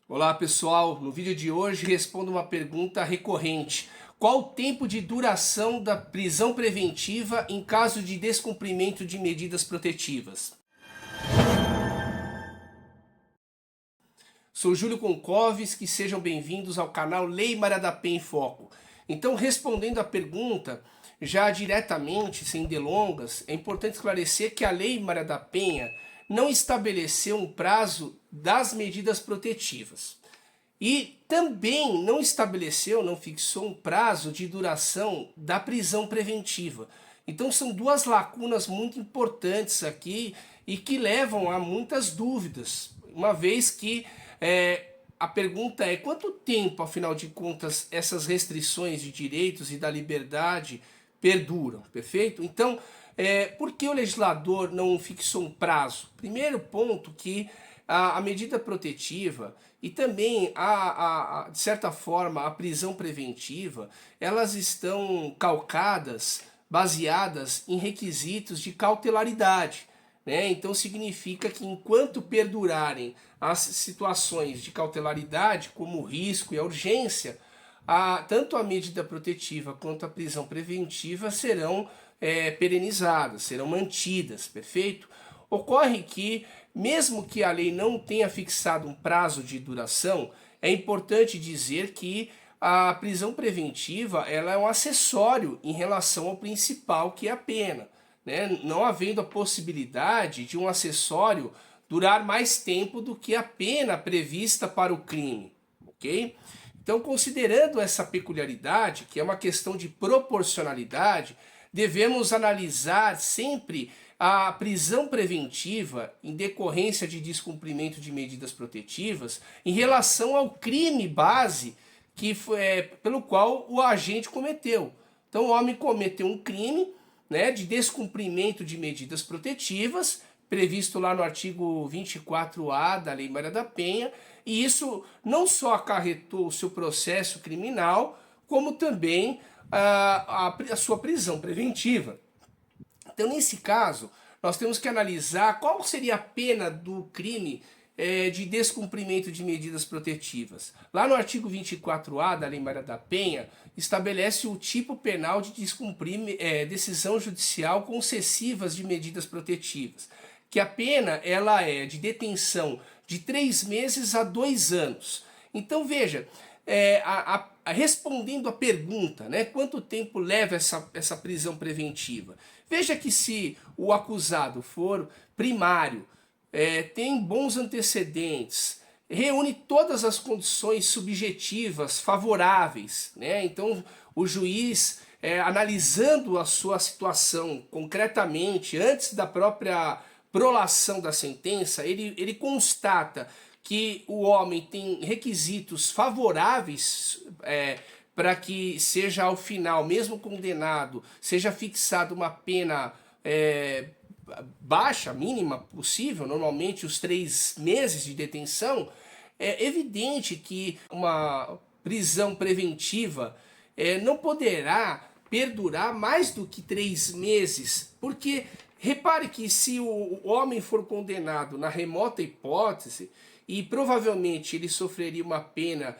Olá pessoal, no vídeo de hoje respondo uma pergunta recorrente. Qual o tempo de duração da prisão preventiva em caso de descumprimento de medidas protetivas? Sou Júlio Konkovski, sejam bem-vindos ao canal Lei Maria da Penha em Foco. Então, respondendo à pergunta, já diretamente, sem delongas, é importante esclarecer que a Lei Maria da Penha não estabeleceu um prazo das medidas protetivas. E também não estabeleceu, não fixou um prazo de duração da prisão preventiva. Então são duas lacunas muito importantes aqui e que levam a muitas dúvidas, uma vez que a pergunta é quanto tempo, afinal de contas, essas restrições de direitos e da liberdade perduram, perfeito? Então, por que o legislador não fixou um prazo? Primeiro ponto que a medida protetiva e também de certa forma, a prisão preventiva, elas estão calcadas, baseadas em requisitos de cautelaridade. Né? Então significa que enquanto perdurarem as situações de cautelaridade, como o risco e a urgência, tanto a medida protetiva quanto a prisão preventiva serão perenizadas, serão mantidas, perfeito? Ocorre que, mesmo que a lei não tenha fixado um prazo de duração, é importante dizer que a prisão preventiva ela é um acessório em relação ao principal, que é a pena. Né? Não havendo a possibilidade de um acessório durar mais tempo do que a pena prevista para o crime. Ok? Então, considerando essa peculiaridade, que é uma questão de proporcionalidade, devemos analisar sempre a prisão preventiva em decorrência de descumprimento de medidas protetivas em relação ao crime base que foi, pelo qual o agente cometeu. Então o homem cometeu um crime, né, de descumprimento de medidas protetivas, previsto lá no artigo 24A da Lei Maria da Penha, e isso não só acarretou o seu processo criminal, como também a sua prisão preventiva. Então, nesse caso, nós temos que analisar qual seria a pena do crime de descumprimento de medidas protetivas. Lá no artigo 24A da Lei Maria da Penha, estabelece o tipo penal de descumprir decisão judicial concessivas de medidas protetivas, que a pena ela é de detenção de 3 meses a 2 anos. Então, veja, respondendo à pergunta, né, quanto tempo leva essa prisão preventiva? Veja que se o acusado for primário, tem bons antecedentes, reúne todas as condições subjetivas favoráveis, né? Então o juiz, analisando a sua situação concretamente, antes da própria prolação da sentença, ele constata que o homem tem requisitos favoráveis para que seja ao final, mesmo condenado, seja fixada uma pena baixa, mínima possível, normalmente os 3 meses de detenção, é evidente que uma prisão preventiva não poderá perdurar mais do que 3 meses, porque repare que se o homem for condenado na remota hipótese, e provavelmente ele sofreria uma pena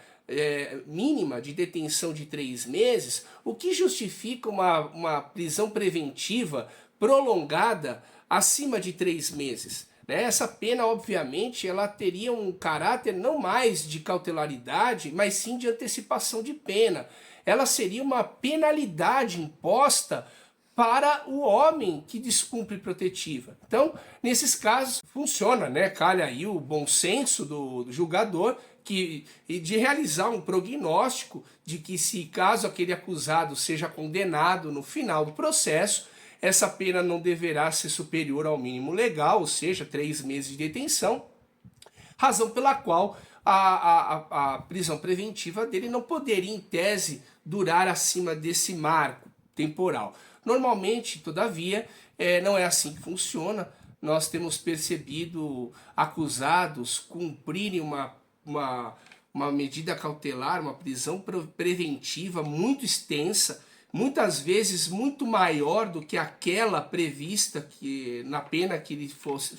mínima de detenção de 3 meses, o que justifica uma prisão preventiva prolongada acima de 3 meses. Né? Essa pena, obviamente, ela teria um caráter não mais de cautelaridade, mas sim de antecipação de pena. Ela seria uma penalidade imposta para o homem que descumpre protetiva. Então, nesses casos, funciona, né? Calha aí o bom senso do julgador de realizar um prognóstico de que se caso aquele acusado seja condenado no final do processo, essa pena não deverá ser superior ao mínimo legal, ou seja, 3 meses de detenção, razão pela qual a prisão preventiva dele não poderia, em tese, durar acima desse marco temporal. Normalmente, todavia, não é assim que funciona. Nós temos percebido acusados cumprirem uma medida cautelar, uma prisão preventiva muito extensa, muitas vezes muito maior do que aquela prevista na pena que lhe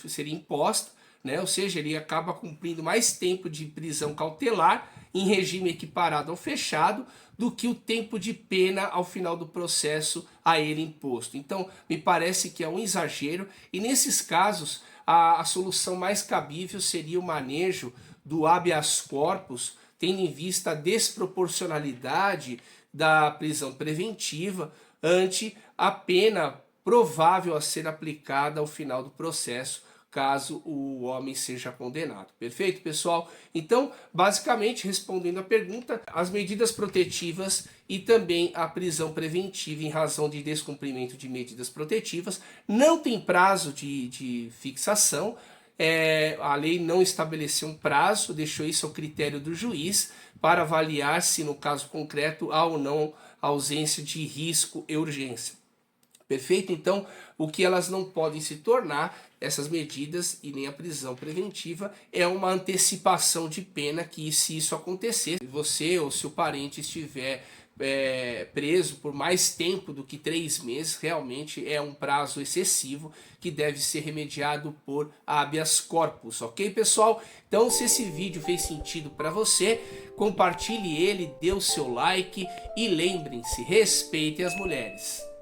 seria imposta, né? Ou seja, ele acaba cumprindo mais tempo de prisão cautelar em regime equiparado ao fechado do que o tempo de pena ao final do processo a ele imposto. Então, me parece que é um exagero e nesses casos a solução mais cabível seria o manejo do habeas corpus, tendo em vista a desproporcionalidade da prisão preventiva ante a pena provável a ser aplicada ao final do processo, caso o homem seja condenado. Perfeito, pessoal? Então, basicamente, respondendo à pergunta, as medidas protetivas e também a prisão preventiva em razão de descumprimento de medidas protetivas não tem prazo de fixação. A lei não estabeleceu um prazo, deixou isso ao critério do juiz para avaliar se no caso concreto há ou não ausência de risco e urgência. Perfeito? Então, o que elas não podem se tornar, essas medidas e nem a prisão preventiva, é uma antecipação de pena que, se isso acontecer, você ou seu parente estiver preso por mais tempo do que 3 meses, realmente é um prazo excessivo que deve ser remediado por habeas corpus, ok, pessoal? Então, se esse vídeo fez sentido para você, compartilhe ele, dê o seu like e lembrem-se, respeitem as mulheres.